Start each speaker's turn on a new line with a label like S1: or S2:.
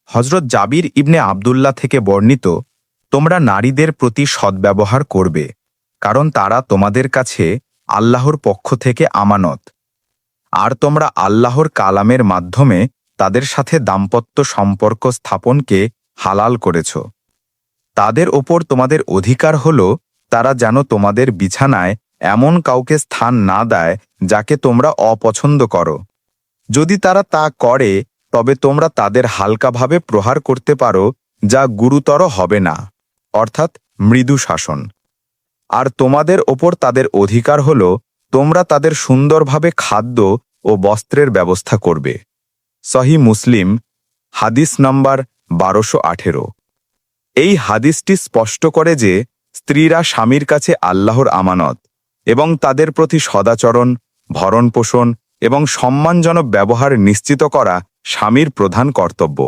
S1: হযরত জাবির ইবনে আব্দুল্লাহ থেকে বর্ণিত, তোমরা নারীদের প্রতি সদ্ব্যবহার করবে, কারণ তারা তোমাদের কাছে আল্লাহর পক্ষ থেকে আমানত। আর তোমরা আল্লাহর কালামের মাধ্যমে তাদের সাথে দাম্পত্য সম্পর্ক স্থাপনকে হালাল করেছ। তাদের ওপর তোমাদের অধিকার হল তারা যেন তোমাদের বিছানায় এমন কাউকে স্থান না দেয় যাকে তোমরা অপছন্দ করো। যদি তারা তা করে তবে তোমরা তাদের হালকাভাবে প্রহার করতে পারো, যা গুরুতর হবে না, অর্থাৎ মৃদু শাসন। আর তোমাদের ওপর তাদের অধিকার হল তোমরা তাদের সুন্দরভাবে খাদ্য ও বস্ত্রের ব্যবস্থা করবে। সহিহ মুসলিম, হাদিস নম্বর 1218। এই হাদিসটি স্পষ্ট করে যে স্ত্রীরা স্বামীর কাছে আল্লাহর আমানত এবং তাদের প্রতি সদাচরণ, ভরণপোষণ এবং সম্মানজনক ব্যবহার নিশ্চিত করা স্বামীর প্রধান কর্তব্য।